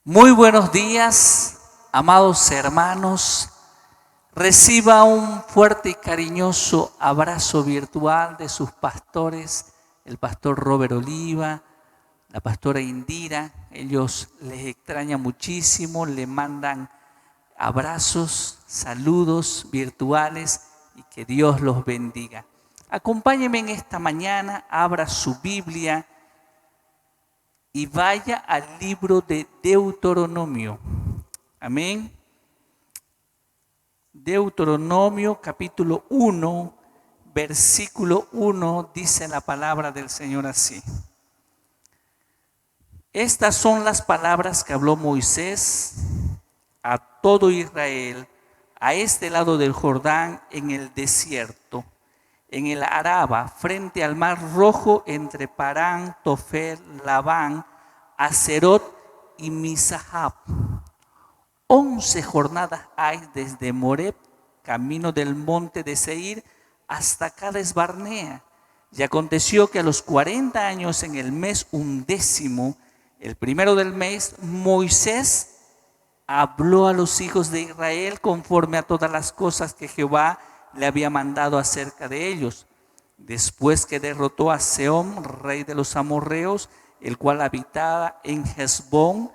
Muy buenos días, amados hermanos. Reciba un fuerte y cariñoso abrazo virtual de sus pastores, el pastor Robert Oliva, la pastora Indira. Ellos les extrañan muchísimo, le mandan abrazos, saludos virtuales y que Dios los bendiga. Acompáñenme en esta mañana, abra su Biblia y vaya al libro de Deuteronomio. Amén. Deuteronomio capítulo 1, versículo 1, dice la palabra del Señor así. Estas son las palabras que habló Moisés a todo Israel, a este lado del Jordán, en el desierto, en el Araba, frente al mar Rojo, entre Parán, Tofel, Labán, Acerot y Misahab. 11 jornadas hay desde Moreb, camino del monte de Seir, hasta Cades Barnea. Y aconteció que a los 40 años, en el mes 11, el primero del mes, Moisés habló a los hijos de Israel conforme a todas las cosas que Jehová le había mandado acerca de ellos. Después que derrotó a Sehón, rey de los amorreos, el cual habitaba en Hesbón,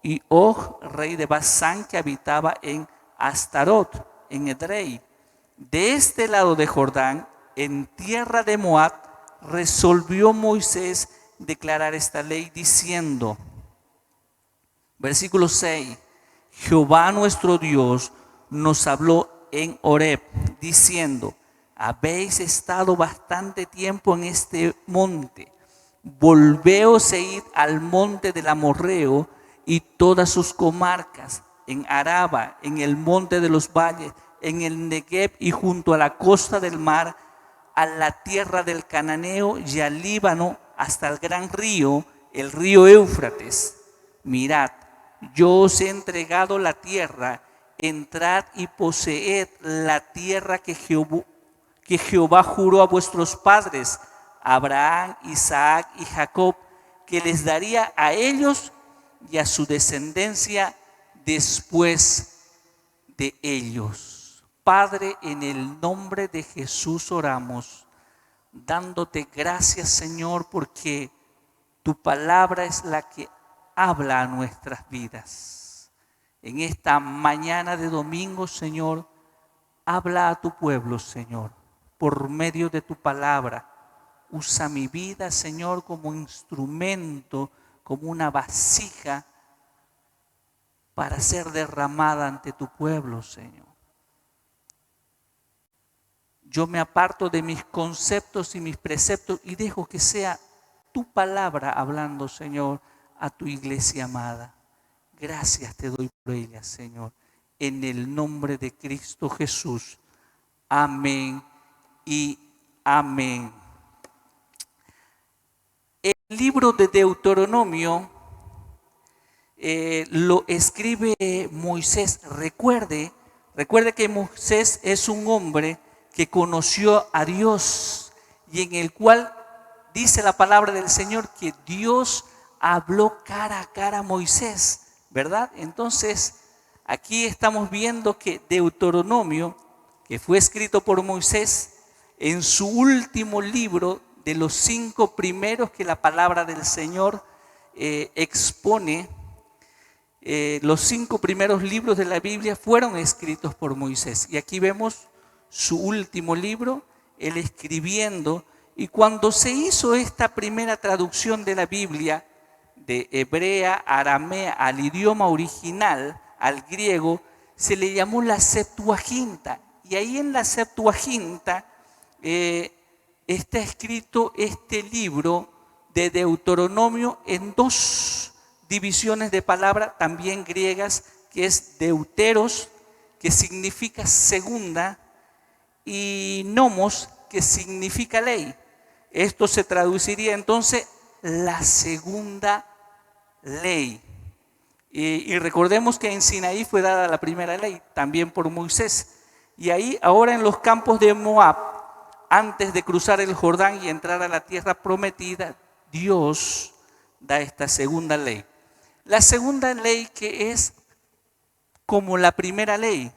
y Og, rey de Basán, que habitaba en Astarot, en Edrei. De este lado de Jordán, en tierra de Moab, resolvió Moisés declarar esta ley diciendo, versículo 6, Jehová nuestro Dios nos habló en Horeb, diciendo, habéis estado bastante tiempo en este monte, volveos e id al monte del amorreo y todas sus comarcas, en Araba, en el monte de los valles, en el Negev y junto a la costa del mar, a la tierra del Cananeo y al Líbano, hasta el gran río, el río Éufrates. Mirad, yo os he entregado la tierra, entrad y poseed la tierra que Jehová juró a vuestros padres, Abraham, Isaac y Jacob, que les daría a ellos y a su descendencia después de ellos. Padre, en el nombre de Jesús oramos, dándote gracias, Señor, porque tu palabra es la que habla a nuestras vidas. En esta mañana de domingo, Señor, habla a tu pueblo, Señor, por medio de tu palabra. Usa mi vida, Señor, como instrumento, como una vasija para ser derramada ante tu pueblo, Señor. Yo me aparto de mis conceptos y mis preceptos y dejo que sea tu palabra hablando, Señor, a tu iglesia amada. Gracias te doy por ella, Señor, en el nombre de Cristo Jesús. Amén y amén. El libro de Deuteronomio lo escribe Moisés. Recuerde que Moisés es un hombre que conoció a Dios y en el cual dice la palabra del Señor que Dios habló cara a cara a Moisés, ¿verdad? Entonces, aquí estamos viendo que Deuteronomio, que fue escrito por Moisés, en su último libro, de los 5 primeros que la palabra del Señor expone, los 5 primeros libros de la Biblia fueron escritos por Moisés. Y aquí vemos su último libro, él escribiendo. Y cuando se hizo esta primera traducción de la Biblia, de hebrea, aramea, al idioma original, al griego, se le llamó la Septuaginta. Y ahí en la Septuaginta está escrito este libro de Deuteronomio en 2 divisiones de palabra también griegas, que es deuteros, que significa segunda, y nomos, que significa ley. Esto se traduciría entonces la segunda ley. Y recordemos que en Sinaí fue dada la primera ley, también por Moisés. Y ahí, ahora en los campos de Moab, antes de cruzar el Jordán y entrar a la tierra prometida, Dios da esta segunda ley. La segunda ley que es como la primera ley,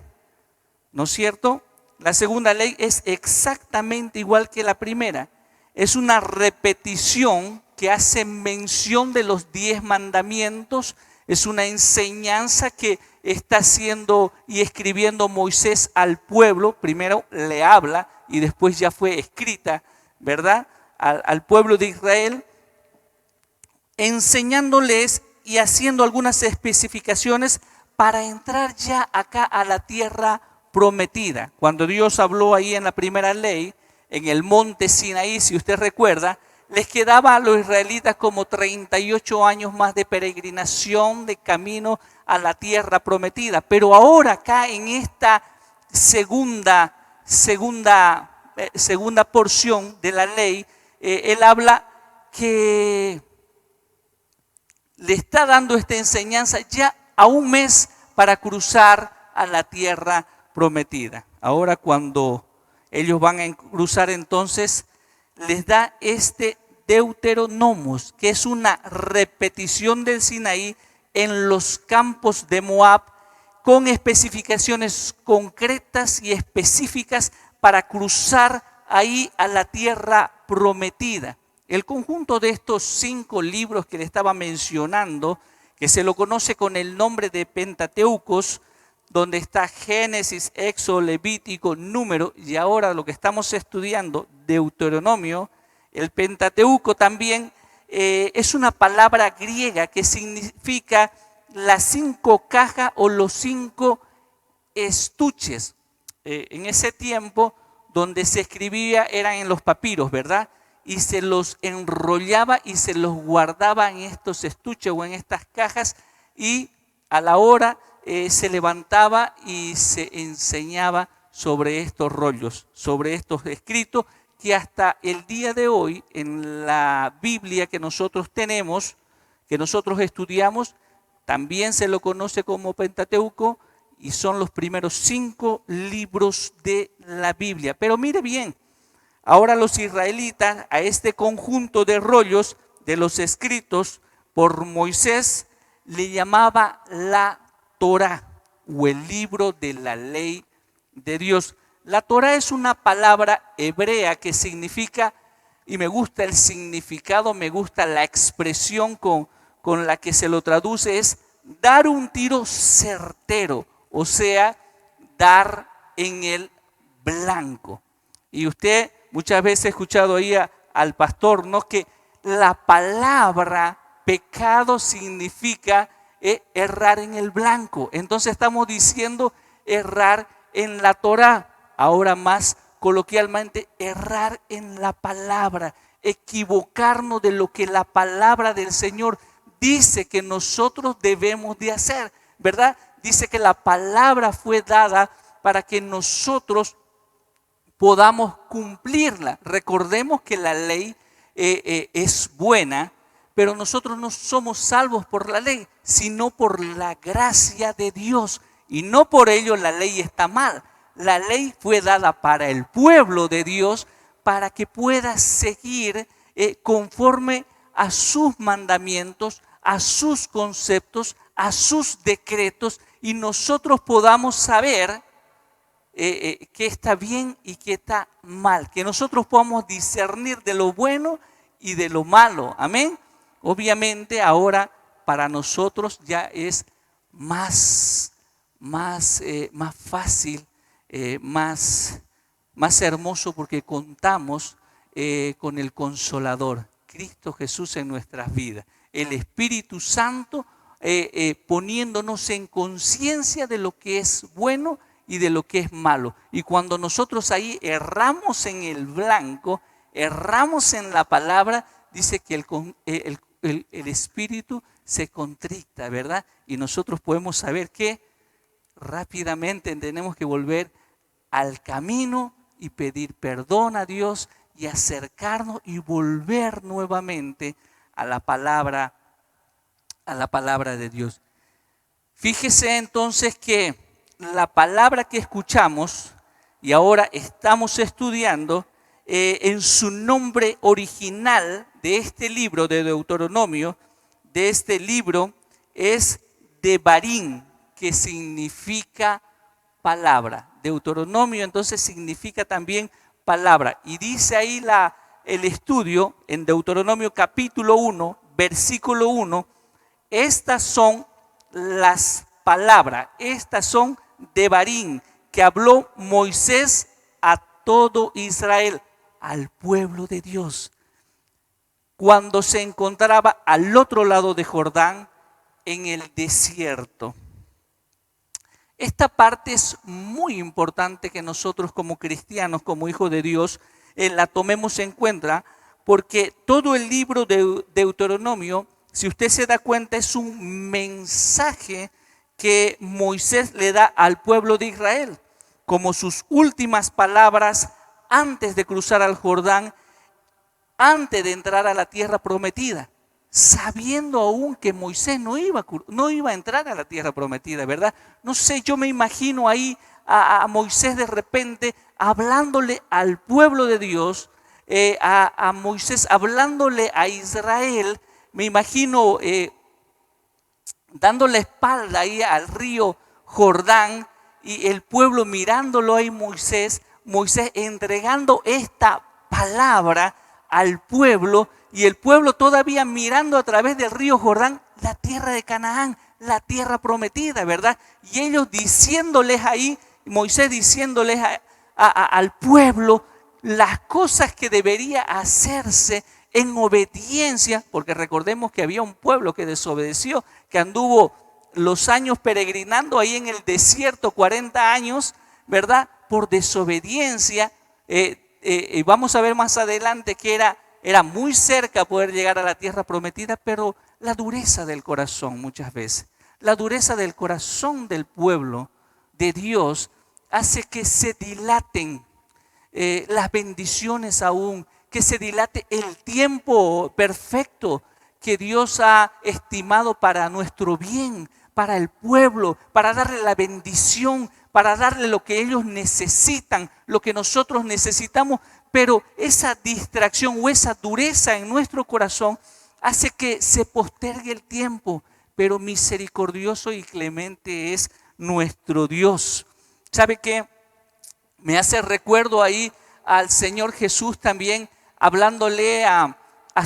¿no es cierto? La segunda ley es exactamente igual que la primera. Es una repetición que hace mención de los 10 mandamientos. Es una enseñanza que está haciendo y escribiendo Moisés al pueblo. Primero le habla y después ya fue escrita, ¿verdad? Al pueblo de Israel, enseñándoles y haciendo algunas especificaciones para entrar ya acá a la tierra prometida. Cuando Dios habló ahí en la primera ley, en el monte Sinaí, si usted recuerda, les quedaba a los israelitas como 38 años más de peregrinación, de camino a la tierra prometida. Pero ahora acá en esta segunda porción de la ley, él habla que le está dando esta enseñanza ya a un mes para cruzar a la tierra prometida. Ahora cuando ellos van a cruzar, entonces les da este Deuteronomos, que es una repetición del Sinaí en los campos de Moab, con especificaciones concretas y específicas para cruzar ahí a la tierra prometida. El conjunto de estos 5 libros que le estaba mencionando, que se lo conoce con el nombre de Pentateucos, donde está Génesis, Éxodo, Levítico, Número, y ahora lo que estamos estudiando, Deuteronomio. El Pentateuco también es una palabra griega que significa las 5 cajas o los 5 estuches. En ese tiempo donde se escribía eran en los papiros, ¿verdad? Y se los enrollaba y se los guardaba en estos estuches o en estas cajas, y a la hora se levantaba y se enseñaba sobre estos rollos, sobre estos escritos, que hasta el día de hoy en la Biblia que nosotros tenemos, que nosotros estudiamos, también se lo conoce como Pentateuco, y son los primeros 5 libros de la Biblia. Pero mire bien, ahora los israelitas a este conjunto de rollos de los escritos por Moisés le llamaba la Torá, o el libro de la ley de Dios. La Torá es una palabra hebrea que significa, y me gusta el significado, me gusta la expresión con la que se lo traduce, es dar un tiro certero, o sea, dar en el blanco. Y usted muchas veces ha escuchado ahí al pastor, ¿no?, que la palabra pecado significa errar en el blanco. Entonces estamos diciendo errar en la Torá. Ahora más coloquialmente, errar en la palabra, equivocarnos de lo que la palabra del Señor dice que nosotros debemos de hacer, ¿verdad? Dice que la palabra fue dada para que nosotros podamos cumplirla. Recordemos que la ley es buena, pero nosotros no somos salvos por la ley, sino por la gracia de Dios. Y no por ello la ley está mal. La ley fue dada para el pueblo de Dios, para que pueda seguir conforme a sus mandamientos, a sus conceptos, a sus decretos, y nosotros podamos saber qué está bien y qué está mal, que nosotros podamos discernir de lo bueno y de lo malo. Amén. Obviamente ahora para nosotros ya es más fácil, más hermoso, porque contamos con el Consolador, Cristo Jesús, en nuestras vidas. El Espíritu Santo poniéndonos en conciencia de lo que es bueno y de lo que es malo. Y cuando nosotros ahí erramos en el blanco, erramos en la palabra, dice que el Espíritu se contricta, ¿verdad? Y nosotros podemos saber que rápidamente tenemos que volver al camino y pedir perdón a Dios y acercarnos y volver nuevamente a la palabra de Dios. Fíjese entonces que la palabra que escuchamos y ahora estamos estudiando, en su nombre original de este libro de Deuteronomio, de este libro, es Devarim, que significa palabra. Deuteronomio entonces significa también palabra. Y dice ahí el estudio en Deuteronomio capítulo 1, versículo 1, estas son las palabras, estas son Devarim, que habló Moisés a todo Israel, al pueblo de Dios, cuando se encontraba al otro lado de Jordán, en el desierto. Esta parte es muy importante que nosotros como cristianos, como hijos de Dios, la tomemos en cuenta, porque todo el libro de Deuteronomio, si usted se da cuenta, es un mensaje que Moisés le da al pueblo de Israel, como sus últimas palabras antes de cruzar al Jordán, antes de entrar a la tierra prometida, sabiendo aún que Moisés no iba a entrar a la tierra prometida, ¿verdad? No sé, yo me imagino ahí a Moisés de repente hablándole al pueblo de Dios, a Moisés hablándole a Israel, me imagino dando la espalda ahí al río Jordán y el pueblo mirándolo ahí Moisés entregando esta palabra al pueblo y el pueblo todavía mirando a través del río Jordán la tierra de Canaán, la tierra prometida, ¿verdad? Y ellos diciéndoles ahí, Moisés diciéndoles al pueblo las cosas que debería hacerse en obediencia, porque recordemos que había un pueblo que desobedeció, que anduvo los años peregrinando ahí en el desierto, 40 años, ¿verdad? Por desobediencia. Y vamos a ver más adelante que era muy cerca poder llegar a la tierra prometida, pero la dureza del corazón muchas veces, la dureza del corazón del pueblo de Dios hace que se dilaten las bendiciones aún, que se dilate el tiempo perfecto que Dios ha estimado para nuestro bien, para el pueblo, para darle la bendición, para darle lo que ellos necesitan, lo que nosotros necesitamos, pero esa distracción o esa dureza en nuestro corazón hace que se postergue el tiempo, pero misericordioso y clemente es nuestro Dios. ¿Sabe qué? Me hace recuerdo ahí al Señor Jesús también hablándole a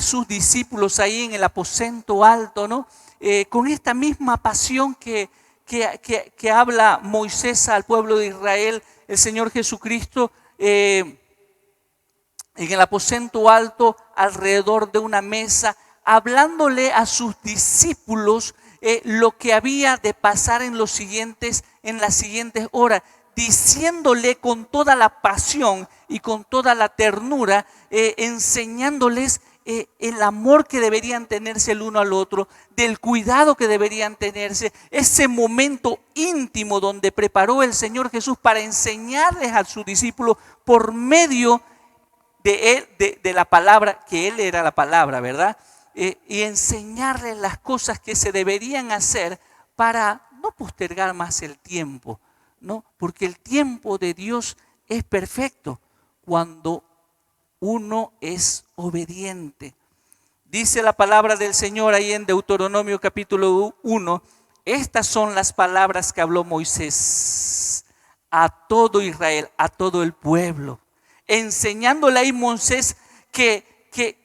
sus discípulos ahí en el aposento alto, ¿no? Con esta misma pasión que habla Moisés al pueblo de Israel, el Señor Jesucristo en el aposento alto alrededor de una mesa, hablándole a sus discípulos lo que había de pasar en las siguientes horas, diciéndole con toda la pasión y con toda la ternura, enseñándoles el amor que deberían tenerse el uno al otro, del cuidado que deberían tenerse, ese momento íntimo donde preparó el Señor Jesús para enseñarles a sus discípulos por medio de él, de la palabra, que Él era la palabra, ¿verdad? Y enseñarles las cosas que se deberían hacer para no postergar más el tiempo, ¿no? Porque el tiempo de Dios es perfecto cuando uno es obediente. Dice la palabra del Señor ahí en Deuteronomio capítulo 1, estas son las palabras que habló Moisés a todo Israel, a todo el pueblo, enseñándole ahí Moisés que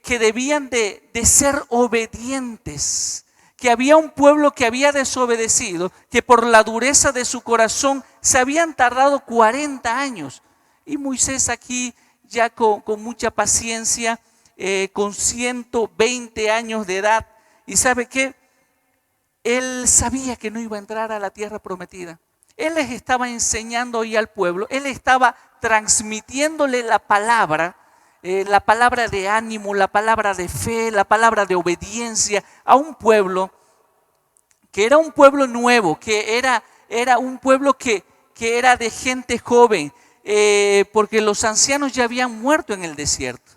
debían de ser obedientes, que había un pueblo que había desobedecido, que por la dureza de su corazón se habían tardado 40 años. Y Moisés aquí ya con mucha paciencia, con 120 años de edad, y ¿sabe qué? Él sabía que no iba a entrar a la tierra prometida. Él les estaba enseñando ahí al pueblo, él estaba transmitiéndole la palabra de ánimo, la palabra de fe, la palabra de obediencia a un pueblo que era un pueblo nuevo, que era un pueblo que era de gente joven, porque los ancianos ya habían muerto en el desierto.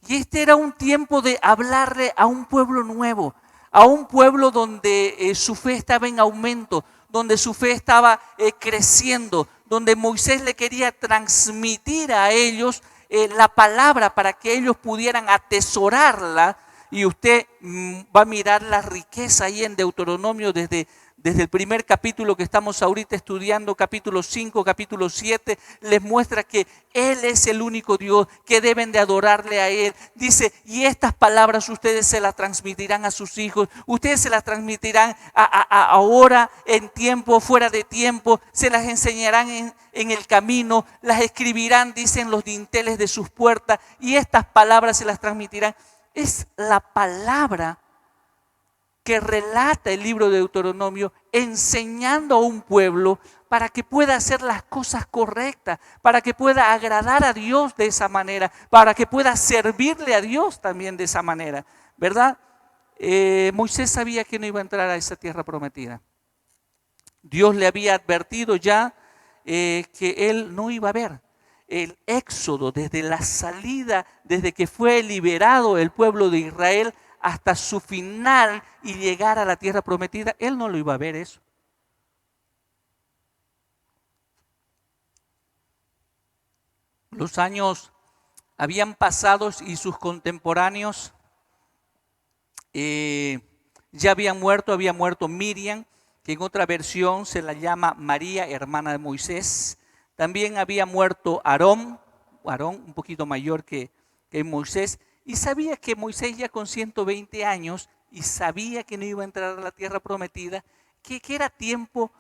Y este era un tiempo de hablarle a un pueblo nuevo, a un pueblo donde su fe estaba en aumento, donde su fe estaba creciendo, donde Moisés le quería transmitir a ellos la palabra para que ellos pudieran atesorarla y usted va a mirar la riqueza ahí en Deuteronomio desde el primer capítulo que estamos ahorita estudiando, capítulo 5, capítulo 7, les muestra que Él es el único Dios, que deben de adorarle a Él. Dice, y estas palabras ustedes se las transmitirán a sus hijos, ustedes se las transmitirán ahora, en tiempo, fuera de tiempo, se las enseñarán en el camino, las escribirán, dicen, los dinteles de sus puertas, y estas palabras se las transmitirán. Es la palabra que relata el libro de Deuteronomio, enseñando a un pueblo para que pueda hacer las cosas correctas, para que pueda agradar a Dios de esa manera, para que pueda servirle a Dios también de esa manera, ¿verdad? Moisés sabía que no iba a entrar a esa tierra prometida. Dios le había advertido ya que él no iba a ver. El éxodo, desde la salida, desde que fue liberado el pueblo de Israel hasta su final y llegar a la tierra prometida, él no lo iba a ver eso. Los años habían pasado y sus contemporáneos ya habían muerto. Había muerto Miriam, que en otra versión se la llama María, hermana de Moisés. También había muerto Aarón un poquito mayor que Moisés, y sabía que Moisés ya con 120 años, y sabía que no iba a entrar a la tierra prometida, que era tiempo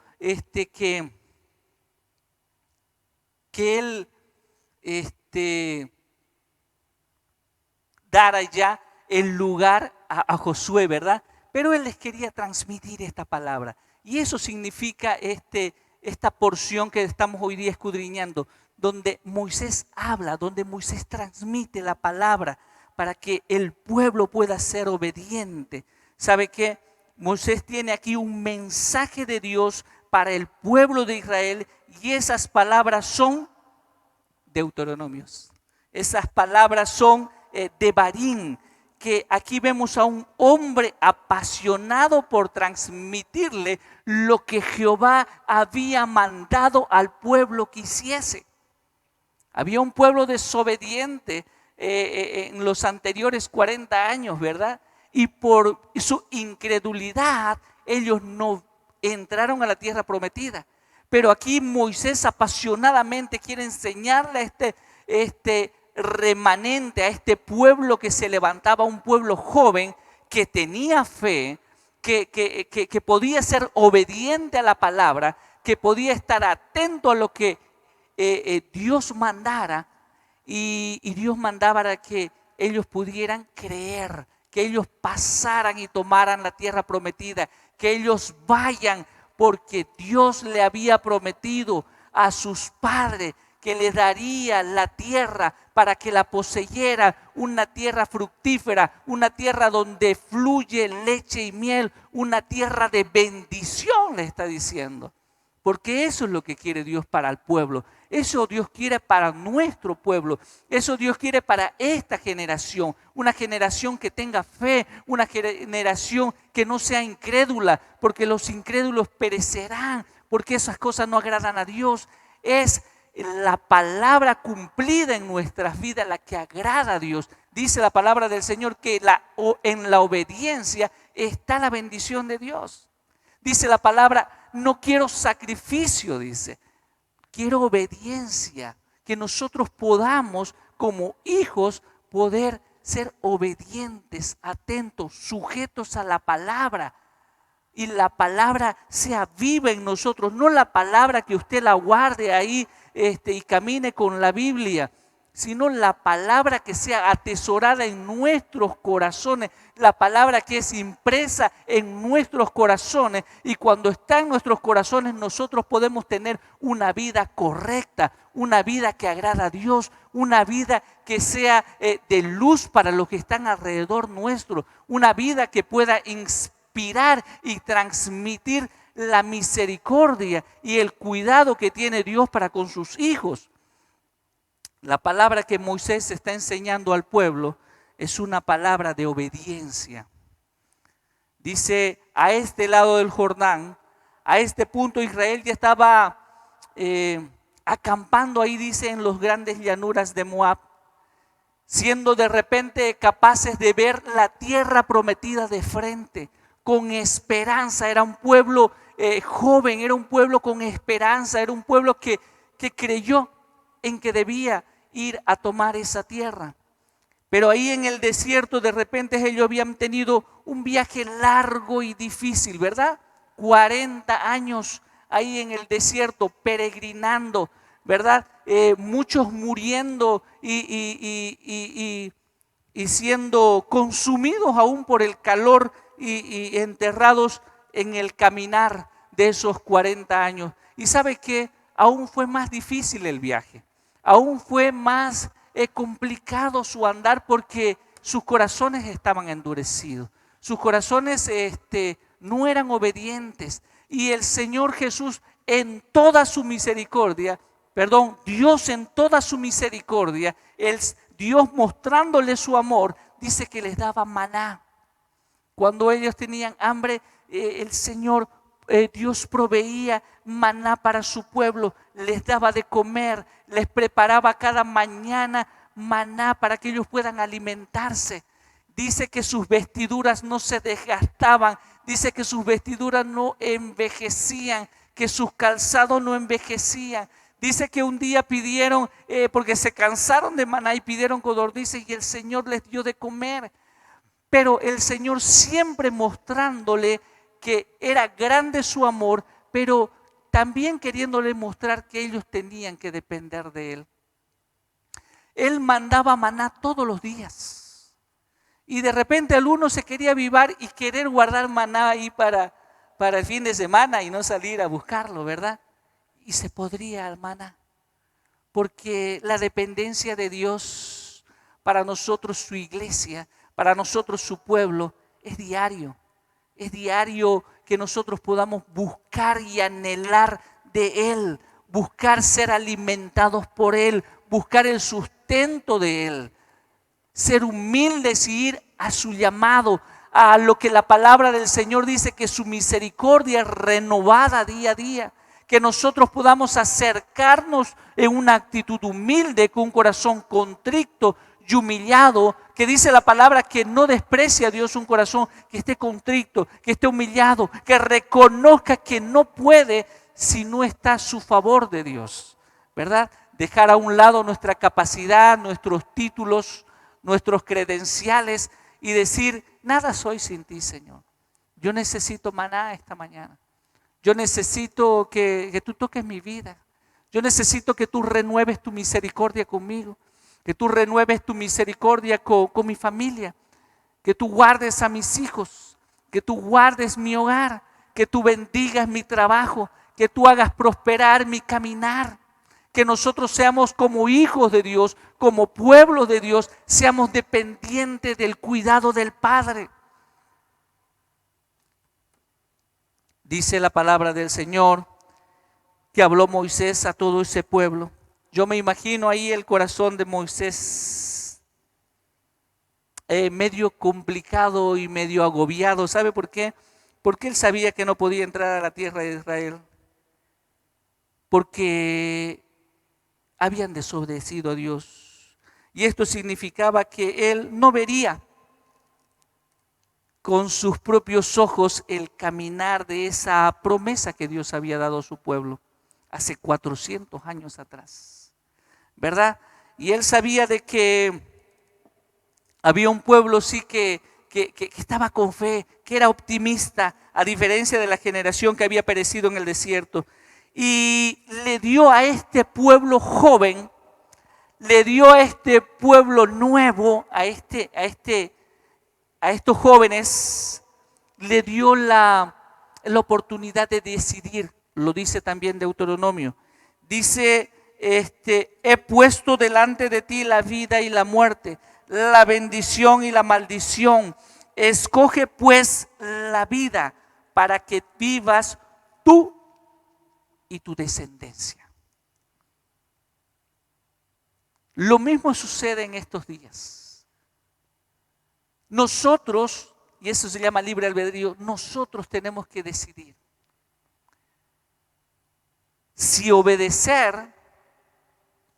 que él dara ya el lugar a Josué, ¿verdad? Pero él les quería transmitir esta palabra, y eso significa esta porción que estamos hoy día escudriñando, donde Moisés habla, donde Moisés transmite la palabra para que el pueblo pueda ser obediente. ¿Sabe qué? Moisés tiene aquí un mensaje de Dios para el pueblo de Israel, y esas palabras son Deuteronomios. Esas palabras son Devarim, que aquí vemos a un hombre apasionado por transmitirle lo que Jehová había mandado al pueblo que hiciese. Había un pueblo desobediente en los anteriores 40 años, ¿verdad? Y por su incredulidad ellos no entraron a la tierra prometida. Pero aquí Moisés apasionadamente quiere enseñarle a este remanente, a este pueblo que se levantaba, un pueblo joven que tenía fe, que podía ser obediente a la palabra, que podía estar atento a lo que Dios mandara, y Dios mandaba para que ellos pudieran creer, que ellos pasaran y tomaran la tierra prometida, que ellos vayan, porque Dios le había prometido a sus padres que les daría la tierra para que la poseyera, una tierra fructífera, una tierra donde fluye leche y miel, una tierra de bendición, le está diciendo. Porque eso es lo que quiere Dios para el pueblo. Eso Dios quiere para nuestro pueblo. Eso Dios quiere para esta generación. Una generación que tenga fe, una generación que no sea incrédula, porque los incrédulos perecerán, porque esas cosas no agradan a Dios. Es la palabra cumplida en nuestras vidas la que agrada a Dios. Dice la palabra del Señor que en la obediencia está la bendición de Dios. Dice la palabra, no quiero sacrificio, dice, quiero obediencia, que nosotros podamos como hijos poder ser obedientes, atentos, sujetos a la palabra. Y la palabra sea viva en nosotros, no la palabra que usted la guarde ahí y camine con la Biblia, sino la palabra que sea atesorada en nuestros corazones, la palabra que es impresa en nuestros corazones, y cuando está en nuestros corazones nosotros podemos tener una vida correcta, una vida que agrada a Dios, una vida que sea de luz para los que están alrededor nuestro, una vida que pueda inspirar y transmitir la misericordia y el cuidado que tiene Dios para con sus hijos. La palabra que Moisés está enseñando al pueblo es una palabra de obediencia. Dice, a este lado del Jordán, a este punto Israel ya estaba acampando ahí, dice, en las grandes llanuras de Moab. siendo de repente capaces de ver la tierra prometida de frente, con esperanza. Era un pueblo joven, era un pueblo con esperanza, era un pueblo que creyó en que debía ir a tomar esa tierra. Pero ahí en el desierto de repente ellos habían tenido un viaje largo y difícil, ¿verdad? 40 años ahí en el desierto peregrinando, ¿verdad? Muchos muriendo y siendo consumidos aún por el calor y enterrados en el caminar de esos 40 años. Y sabe que aún fue más difícil el viaje, aún fue más complicado su andar porque sus corazones estaban endurecidos, sus corazones no eran obedientes. Y el Señor Jesús en toda su misericordia, Dios en toda su misericordia, Dios mostrándole su amor, dice que les daba maná. Cuando ellos tenían hambre, el Señor, Dios proveía maná para su pueblo, les daba de comer, les preparaba cada mañana maná para que ellos puedan alimentarse. Dice que sus vestiduras no se desgastaban, dice que sus vestiduras no envejecían, que sus calzados no envejecían. Dice que un día pidieron, porque se cansaron de maná y pidieron codornices y el Señor les dio de comer. Pero el Señor siempre mostrándole que era grande su amor, pero también queriéndole mostrar que ellos tenían que depender de Él. Él mandaba maná todos los días. Y de repente alguno se quería avivar y querer guardar maná ahí para el fin de semana y no salir a buscarlo, ¿verdad? Y se podría el maná. Porque la dependencia de Dios para nosotros, su iglesia, para nosotros su pueblo, es diario. Es diario que nosotros podamos buscar y anhelar de Él, buscar ser alimentados por Él, buscar el sustento de Él, ser humildes y ir a su llamado, a lo que la palabra del Señor dice, que su misericordia es renovada día a día, que nosotros podamos acercarnos en una actitud humilde, con un corazón contrito y humillado, que dice la palabra que no desprecia a Dios un corazón que esté contrito, que esté humillado, que reconozca que no puede si no está a su favor de Dios, ¿verdad? Dejar a un lado nuestra capacidad, nuestros títulos, nuestros credenciales y decir, nada soy sin ti, Señor. Yo necesito maná esta mañana. Yo necesito que tú toques mi vida. Yo necesito que tú renueves tu misericordia conmigo, que tú renueves tu misericordia con mi familia, que tú guardes a mis hijos, que tú guardes mi hogar, que tú bendigas mi trabajo, que tú hagas prosperar mi caminar, que nosotros seamos como hijos de Dios, como pueblo de Dios, seamos dependientes del cuidado del Padre. Dice la palabra del Señor que habló Moisés a todo ese pueblo. Yo me imagino ahí el corazón de Moisés medio complicado y medio agobiado. ¿Sabe por qué? Porque él sabía que no podía entrar a la tierra de Israel. Porque habían desobedecido a Dios. Y esto significaba que él no vería con sus propios ojos el caminar de esa promesa que Dios había dado a su pueblo hace 400 años atrás, ¿verdad? Y él sabía de que había un pueblo sí que estaba con fe, que era optimista, a diferencia de la generación que había perecido en el desierto. Y le dio a este pueblo joven, le dio a este pueblo nuevo, a estos jóvenes, le dio la oportunidad de decidir. Lo dice también Deuteronomio. Dice, he puesto delante de ti la vida y la muerte, la bendición y la maldición. Escoge pues la vida para que vivas tú y tu descendencia. Lo mismo sucede en estos días. Nosotros, y eso se llama libre albedrío, nosotros tenemos que decidir si obedecer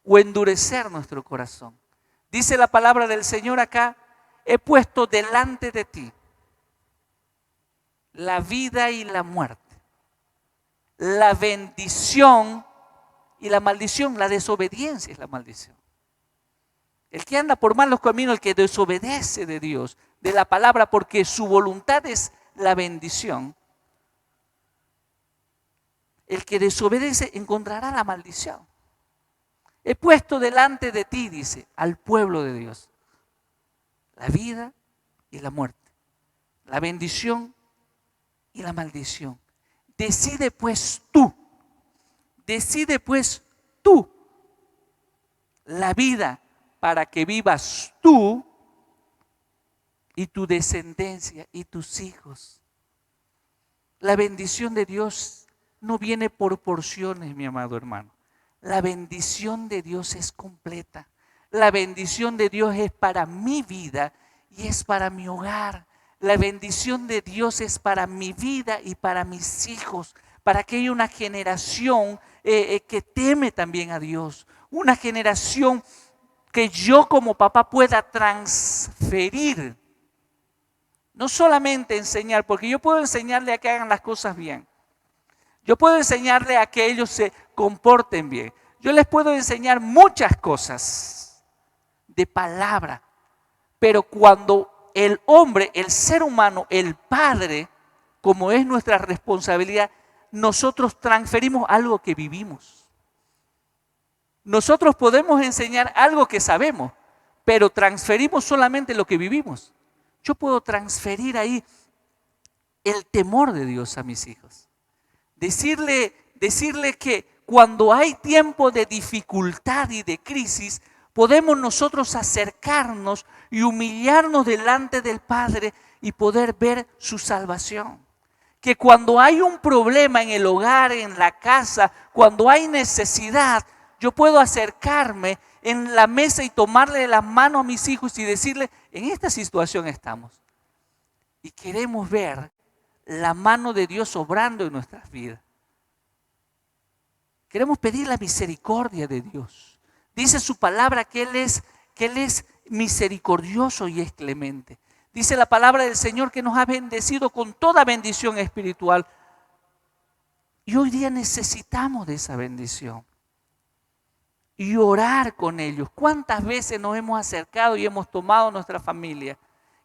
o endurecer nuestro corazón. Dice la palabra del Señor acá, he puesto delante de ti la vida y la muerte, la bendición y la maldición. La desobediencia es la maldición. El que anda por malos caminos, el que desobedece de Dios, de la palabra, porque su voluntad es la bendición. El que desobedece encontrará la maldición. He puesto delante de ti, dice, al pueblo de Dios, la vida y la muerte, la bendición y la maldición. Decide pues tú la vida para que vivas tú y tu descendencia y tus hijos. La bendición de Dios no viene por porciones, mi amado hermano. La bendición de Dios es completa. La bendición de Dios es para mi vida y es para mi hogar. La bendición de Dios es para mi vida y para mis hijos, para que haya una generación que teme también a Dios, una generación que yo como papá pueda transferir. No solamente enseñar, porque yo puedo enseñarle a que hagan las cosas bien. Yo puedo enseñarle a que ellos se comporten bien. Yo les puedo enseñar muchas cosas de palabra. Pero cuando el hombre, el ser humano, el padre, como es nuestra responsabilidad, nosotros transferimos algo que vivimos. Nosotros podemos enseñar algo que sabemos, pero transferimos solamente lo que vivimos. Yo puedo transferir ahí el temor de Dios a mis hijos. Decirle que cuando hay tiempo de dificultad y de crisis, podemos nosotros acercarnos y humillarnos delante del Padre y poder ver su salvación. Que cuando hay un problema en el hogar, en la casa, cuando hay necesidad, yo puedo acercarme en la mesa y tomarle la mano a mis hijos y decirle, en esta situación estamos. Y queremos ver la mano de Dios obrando en nuestras vidas. Queremos pedir la misericordia de Dios. Dice su palabra que Él es misericordioso y es clemente. Dice la palabra del Señor que nos ha bendecido con toda bendición espiritual. Y hoy día necesitamos de esa bendición. Y orar con ellos. ¿Cuántas veces nos hemos acercado y hemos tomado nuestra familia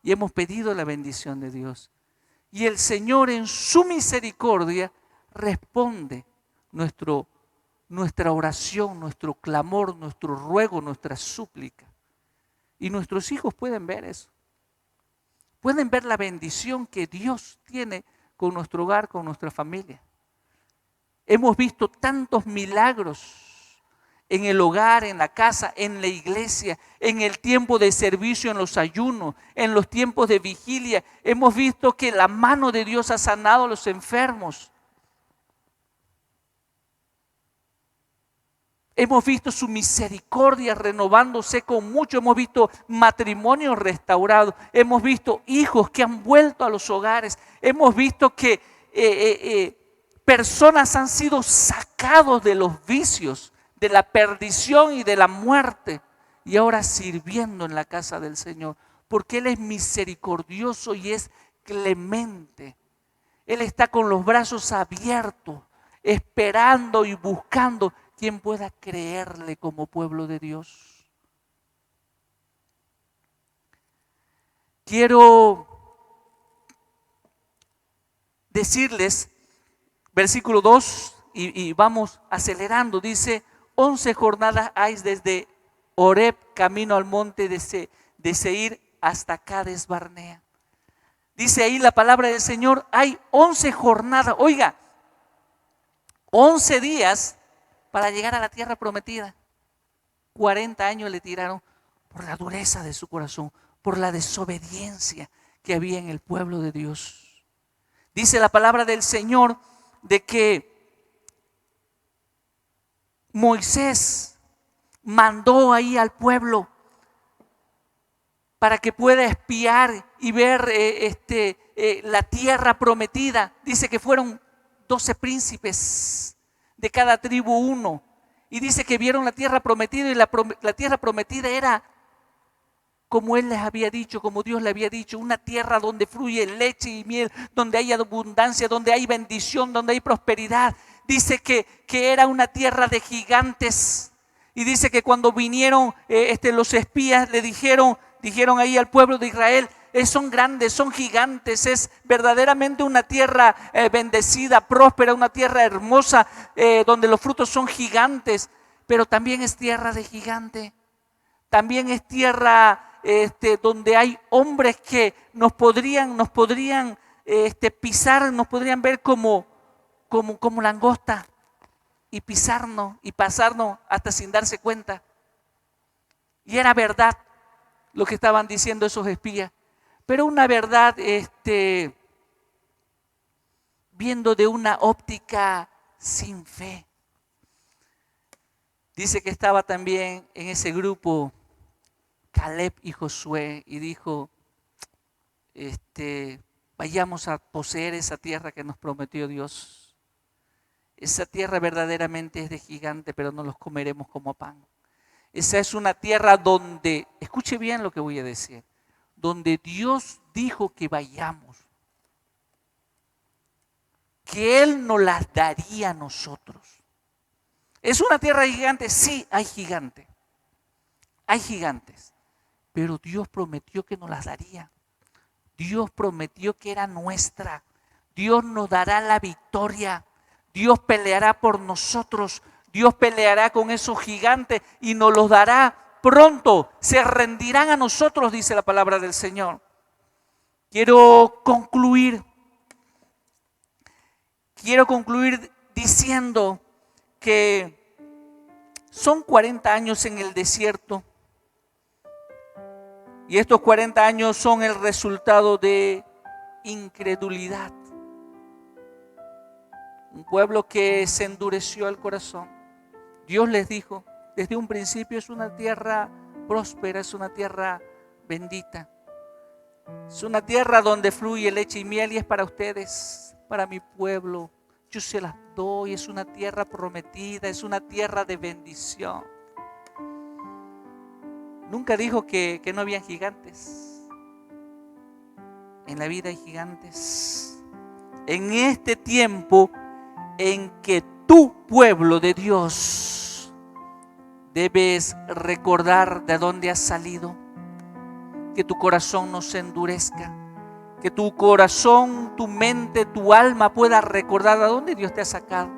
y hemos pedido la bendición de Dios? Y el Señor en su misericordia responde nuestra oración, nuestro clamor, nuestro ruego, nuestra súplica. Y nuestros hijos pueden ver eso. Pueden ver la bendición que Dios tiene con nuestro hogar, con nuestra familia. Hemos visto tantos milagros en el hogar, en la casa, en la iglesia, en el tiempo de servicio, en los ayunos, en los tiempos de vigilia. Hemos visto que la mano de Dios ha sanado a los enfermos. Hemos visto su misericordia renovándose con mucho. Hemos visto matrimonios restaurados. Hemos visto hijos que han vuelto a los hogares. Hemos visto que personas han sido sacados de los vicios, de la perdición y de la muerte, y ahora sirviendo en la casa del Señor, porque Él es misericordioso y es clemente. Él está con los brazos abiertos, esperando y buscando quien pueda creerle como pueblo de Dios. Quiero decirles, versículo 2, y vamos acelerando, dice: 11 jornadas hay desde Horeb camino al monte de Seir hasta Cades Barnea. Dice ahí la palabra del Señor, hay 11 jornadas. Oiga, 11 días para llegar a la tierra prometida. 40 años le tiraron por la dureza de su corazón, por la desobediencia que había en el pueblo de Dios. Dice la palabra del Señor de que Moisés mandó ahí al pueblo para que pueda espiar y ver la tierra prometida. Dice que fueron 12 príncipes, de cada tribu uno. Y dice que vieron la tierra prometida, y la tierra prometida era como Él les había dicho, como Dios le había dicho, una tierra donde fluye leche y miel, donde hay abundancia, donde hay bendición, donde hay prosperidad. Dice que era una tierra de gigantes. Y dice que cuando vinieron los espías le dijeron ahí al pueblo de Israel, son grandes, son gigantes, es verdaderamente una tierra bendecida, próspera, una tierra hermosa, donde los frutos son gigantes, pero también es tierra de gigante. También es tierra donde hay hombres que nos podrían pisar, nos podrían ver como langosta y pisarnos y pasarnos hasta sin darse cuenta. Y era verdad lo que estaban diciendo esos espías, pero una verdad viendo de una óptica sin fe. Dice que estaba también en ese grupo Caleb y Josué y dijo, vayamos a poseer esa tierra que nos prometió Dios. Esa tierra verdaderamente es de gigante, pero no los comeremos como pan. Esa es una tierra donde, escuche bien lo que voy a decir, donde Dios dijo que vayamos, que Él nos las daría a nosotros. ¿Es una tierra gigante? Sí, hay gigantes. Hay gigantes. Pero Dios prometió que nos las daría. Dios prometió que era nuestra. Dios nos dará la victoria. Dios peleará por nosotros. Dios peleará con esos gigantes y nos los dará pronto. Se rendirán a nosotros, dice la palabra del Señor. Quiero concluir diciendo que son 40 años en el desierto. Y estos 40 años son el resultado de incredulidad. Un pueblo que se endureció el corazón. Dios les dijo, desde un principio es una tierra próspera, es una tierra bendita. Es una tierra donde fluye leche y miel y es para ustedes, para mi pueblo. Yo se las doy, es una tierra prometida, es una tierra de bendición. Nunca dijo que no había gigantes. En la vida hay gigantes. En este tiempo en que tu pueblo de Dios debes recordar de dónde has salido, que tu corazón no se endurezca, que tu corazón, tu mente, tu alma pueda recordar de dónde Dios te ha sacado,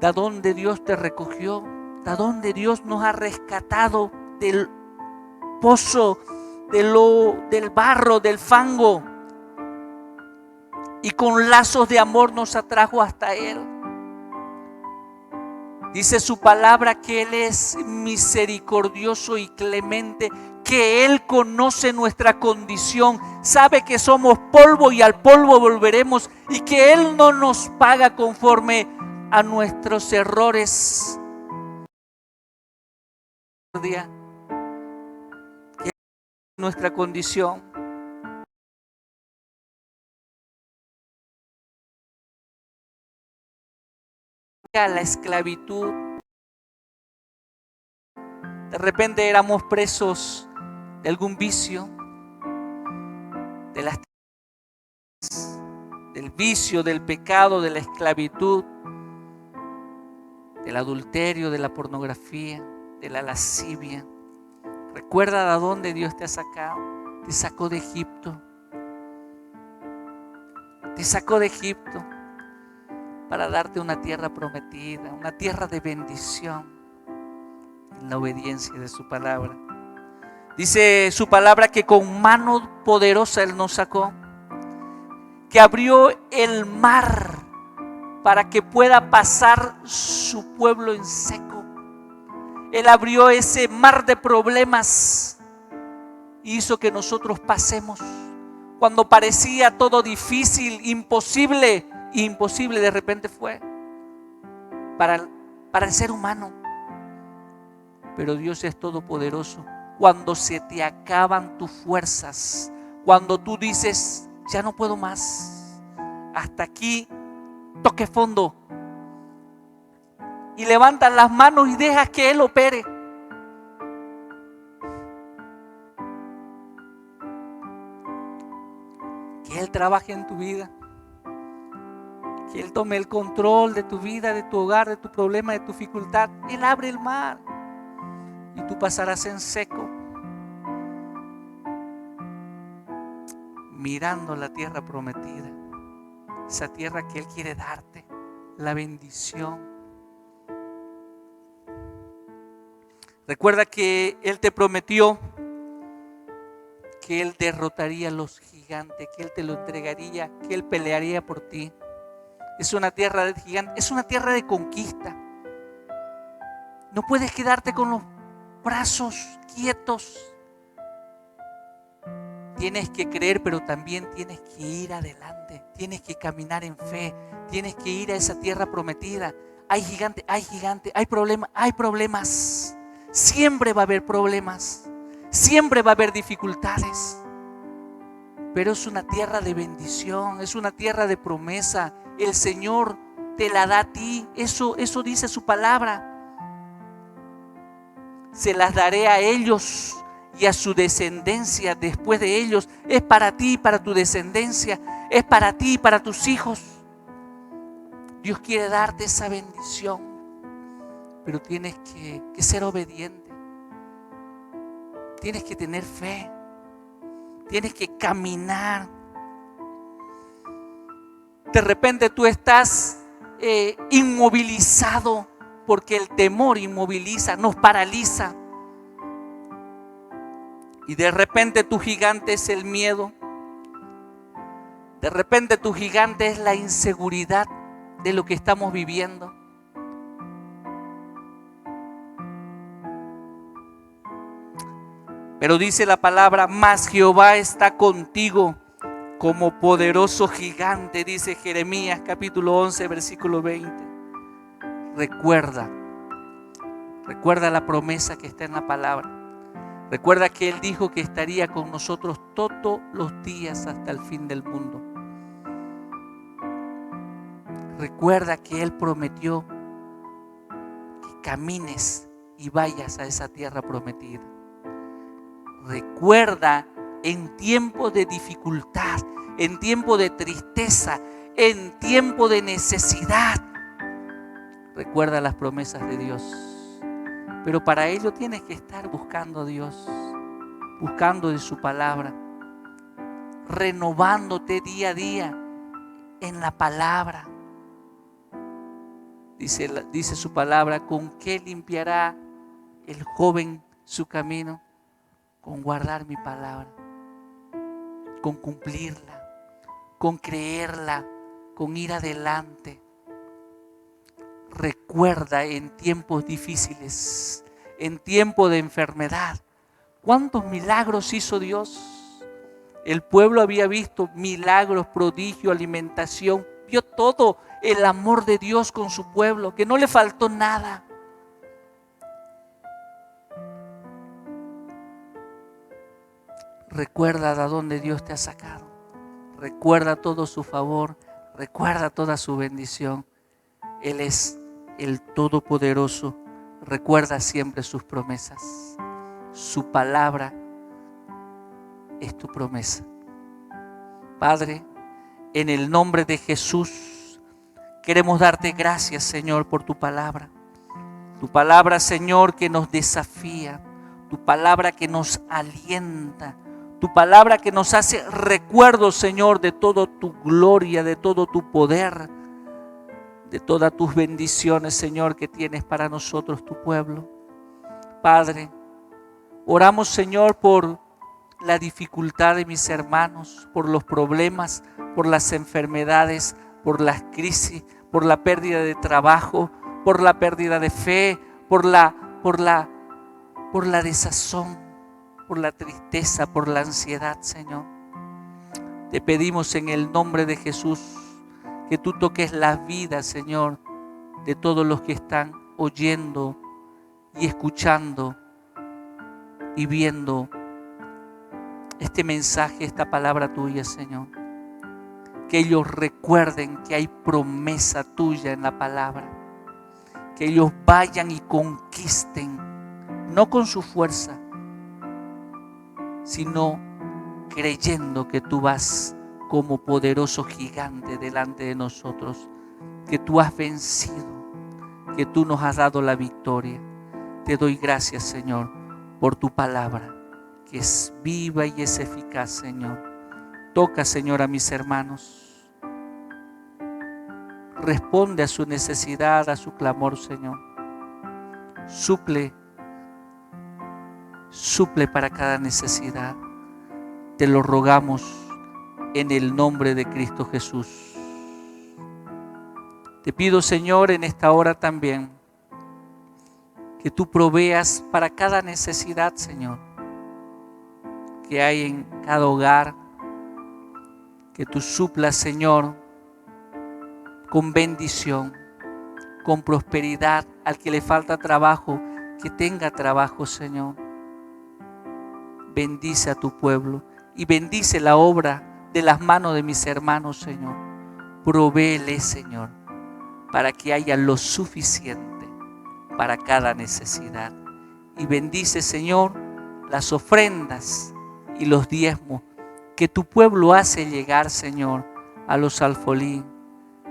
de dónde Dios te recogió, de dónde Dios nos ha rescatado del pozo, del barro, del fango, y con lazos de amor nos atrajo hasta Él. Dice su palabra que Él es misericordioso y clemente, que Él conoce nuestra condición, sabe que somos polvo y al polvo volveremos, y que Él no nos paga conforme a nuestros errores. Que nuestra condición. La esclavitud. De repente éramos presos de algún vicio, del vicio, del pecado, de la esclavitud, del adulterio, de la pornografía, de la lascivia. Recuerda de dónde Dios te ha sacado. Te sacó de Egipto. Te sacó de Egipto para darte una tierra prometida, una tierra de bendición, en la obediencia de su palabra. Dice su palabra que con mano poderosa Él nos sacó, que abrió el mar para que pueda pasar su pueblo en seco. Él abrió ese mar de problemas y hizo que nosotros pasemos. Cuando parecía todo difícil, imposible de repente fue para el ser humano. Pero Dios es todopoderoso. Cuando se te acaban tus fuerzas, cuando tú dices, ya no puedo más, hasta aquí, toque fondo, y levantas las manos y dejas que Él opere. Él trabaje en tu vida. Que Él tome el control de tu vida, de tu hogar, de tu problema, de tu dificultad. Él abre el mar y tú pasarás en seco, mirando la tierra prometida, esa tierra que Él quiere darte, la bendición. Recuerda que Él te prometió que Él derrotaría a los gigantes, que Él te lo entregaría, que Él pelearía por ti. Es una tierra de gigantes, es una tierra de conquista. No puedes quedarte con los brazos quietos. Tienes que creer, pero también tienes que ir adelante. Tienes que caminar en fe. Tienes que ir a esa tierra prometida. Hay gigantes, hay problemas. Siempre va a haber problemas. Siempre va a haber dificultades. Pero es una tierra de bendición, es una tierra de promesa. El Señor te la da a ti. Eso dice su palabra. Se las daré a ellos y a su descendencia después de ellos. Es para ti y para tu descendencia. Es para ti y para tus hijos. Dios quiere darte esa bendición. Pero tienes que ser obediente. Tienes que tener fe. Tienes que caminar. De repente tú estás inmovilizado porque el temor inmoviliza, nos paraliza. Y de repente tu gigante es el miedo. De repente tu gigante es la inseguridad de lo que estamos viviendo. Pero dice la palabra, mas Jehová está contigo como poderoso gigante, dice Jeremías capítulo 11, versículo 20. Recuerda la promesa que está en la palabra. Recuerda que Él dijo que estaría con nosotros todos los días hasta el fin del mundo. Recuerda que Él prometió que camines y vayas a esa tierra prometida. Recuerda en tiempo de dificultad, en tiempo de tristeza, en tiempo de necesidad. Recuerda las promesas de Dios. Pero para ello tienes que estar buscando a Dios, buscando de su palabra, renovándote día a día en la palabra. Dice su palabra, ¿con qué limpiará el joven su camino? Con guardar mi palabra, con cumplirla, con creerla, con ir adelante. Recuerda en tiempos difíciles, en tiempos de enfermedad, ¿cuántos milagros hizo Dios? El pueblo había visto milagros, prodigio, alimentación, vio todo el amor de Dios con su pueblo, que no le faltó nada. Recuerda de dónde Dios te ha sacado. Recuerda todo su favor. Recuerda toda su bendición. Él es el Todopoderoso. Recuerda siempre sus promesas. Su palabra es tu promesa. Padre, en el nombre de Jesús, queremos darte gracias, Señor, por tu palabra. Tu palabra, Señor, que nos desafía. Tu palabra que nos alienta. Tu palabra que nos hace recuerdo, Señor, de toda tu gloria, de todo tu poder, de todas tus bendiciones, Señor, que tienes para nosotros, tu pueblo. Padre, oramos, Señor, por la dificultad de mis hermanos, por los problemas, por las enfermedades, por las crisis, por la pérdida de trabajo, por la pérdida de fe, por la desazón, por la tristeza, por la ansiedad, Señor. Te pedimos en el nombre de Jesús que tú toques las vidas, Señor, de todos los que están oyendo y escuchando y viendo este mensaje, esta palabra tuya, Señor. Que ellos recuerden que hay promesa tuya en la palabra. Que ellos vayan y conquisten, no con su fuerza, sino creyendo que tú vas como poderoso gigante delante de nosotros, que tú has vencido, que tú nos has dado la victoria. Te doy gracias, Señor, por tu palabra, que es viva y es eficaz, Señor. Toca, Señor, a mis hermanos. Responde a su necesidad, a su clamor, Señor. Suple para cada necesidad. Te lo rogamos en el nombre de Cristo Jesús. Te pido, Señor, en esta hora también, que tú proveas para cada necesidad, Señor, que hay en cada hogar, que tú suplas, Señor, con bendición, con prosperidad. Al que le falta trabajo, que tenga trabajo, Señor. Bendice a tu pueblo y bendice la obra de las manos de mis hermanos, Señor. Provéele, Señor, para que haya lo suficiente para cada necesidad. Y bendice, Señor, las ofrendas y los diezmos que tu pueblo hace llegar, Señor, a los alfolí,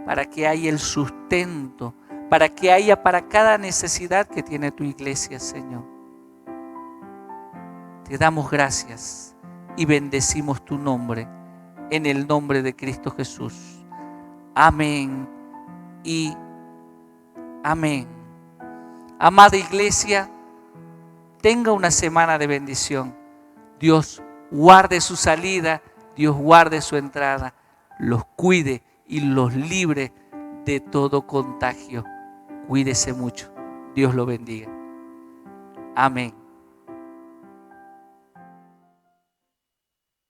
para que haya el sustento, para que haya para cada necesidad que tiene tu iglesia, Señor. Te damos gracias y bendecimos tu nombre, en el nombre de Cristo Jesús. Amén y amén. Amada iglesia, tenga una semana de bendición. Dios guarde su salida, Dios guarde su entrada, los cuide y los libre de todo contagio. Cuídese mucho. Dios lo bendiga. Amén.